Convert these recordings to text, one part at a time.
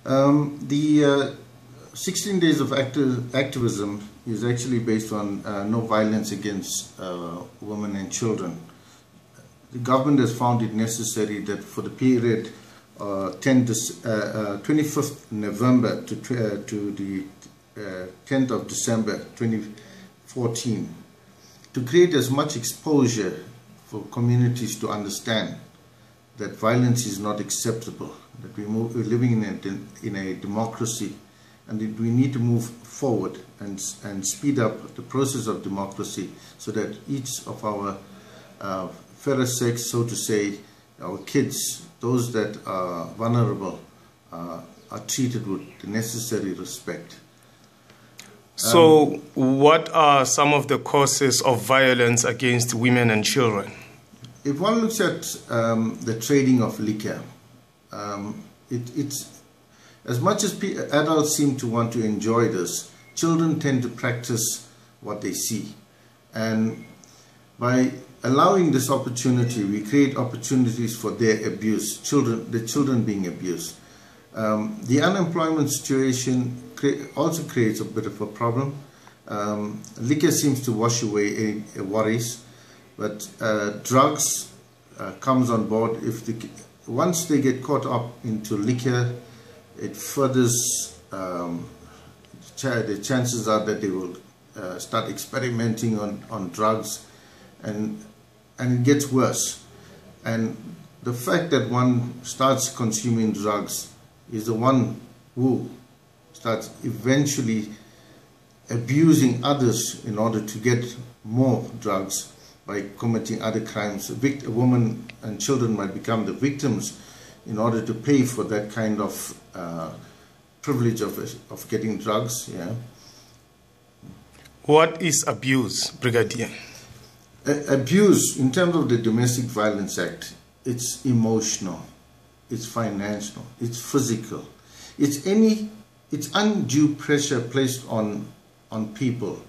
The 16 days of activism is actually based on no violence against women and children. The government has found it necessary that for the period 25th November to the 10th of December 2014, to create as much exposure for communities to understand that violence is not acceptable, that we're living in a democracy, and that we need to move forward and speed up the process of democracy so that each of our fairer sex, so to say, our kids, those that are vulnerable, are treated with the necessary respect. So what are some of the causes of violence against women and children? If one looks at the trading of liquor, it's as much as adults seem to want to enjoy this, children tend to practice what they see. And by allowing this opportunity, we create opportunities for their abuse, the children being abused. The unemployment situation also creates a bit of a problem. Liquor seems to wash away any worries, but drugs comes on board. Once they get caught up into liquor, it furthers the chances are that they will start experimenting on drugs, and it gets worse. And the fact that one starts consuming drugs is the one who starts eventually abusing others in order to get more drugs by committing other crimes. A woman and children might become the victims in order to pay for that kind of privilege of getting drugs. Yeah. What is abuse, Brigadier? Abuse, in terms of the Domestic Violence Act, it's emotional, it's financial, it's physical, it's undue pressure placed on people.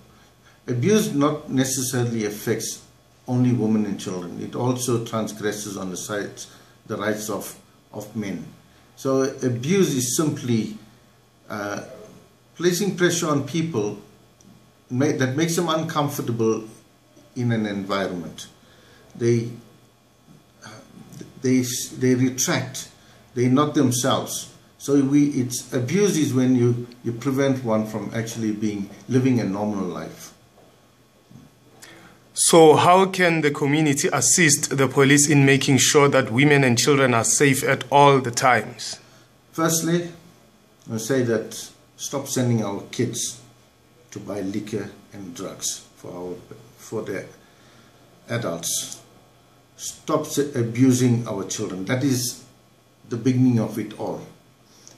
Abuse not necessarily affects only women and children. It also transgresses on the rights of men. So abuse is simply placing pressure on people that makes them uncomfortable in an environment. They retract, they're not themselves. So abuse is when you prevent one from actually living a normal life. So how can the community assist the police in making sure that women and children are safe at all the times? Firstly, I say that stop sending our kids to buy liquor and drugs for the adults. Stop abusing our children. That is the beginning of it all.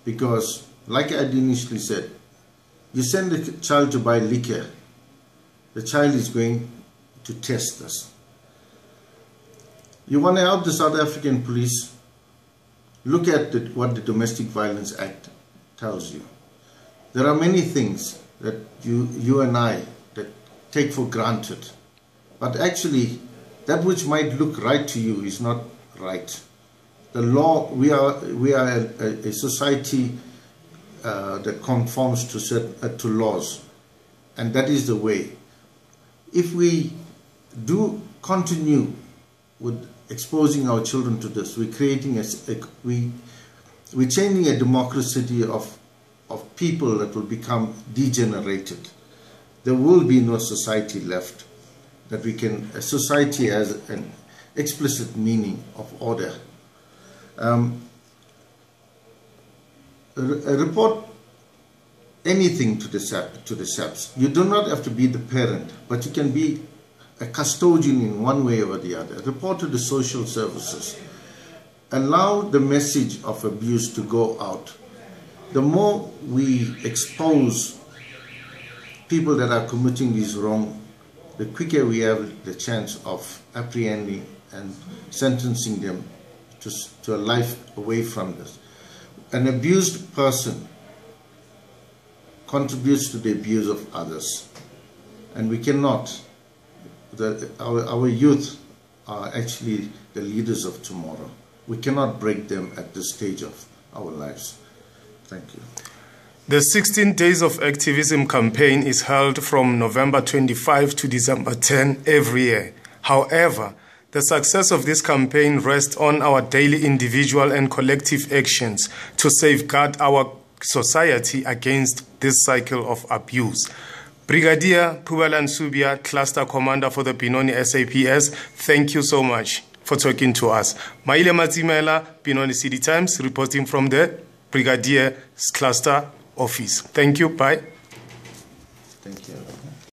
Because, like I initially said, you send the child to buy liquor, the child is going to test us. You want to help the South African police? Look at what the Domestic Violence Act tells you. There are many things that you and I that take for granted, but actually that which might look right to you is not right. The law, we are a society that conforms to laws, and that is the way. If we do continue with exposing our children to this, we're changing a democracy of people that will become degenerated. There will be no society left. A society has an explicit meaning of order. Report anything to the SAPS. You do not have to be the parent, but you can be a custodian in one way or the other. Report to the social services. Allow the message of abuse to go out. The more we expose people that are committing this wrong, the quicker we have the chance of apprehending and sentencing them to a life away from this. An abused person contributes to the abuse of others, and we cannot. Our youth are actually the leaders of tomorrow. We cannot break them at this stage of our lives. Thank you. The 16 Days of Activism campaign is held from November 25 to December 10 every year. However, the success of this campaign rests on our daily individual and collective actions to safeguard our society against this cycle of abuse. Brigadier Poobalan Subbiah, Cluster Commander for the Benoni SAPS, thank you so much for talking to us. Maile Matsimela, Benoni City Times, reporting from the Brigadier's Cluster Office. Thank you. Bye. Thank you.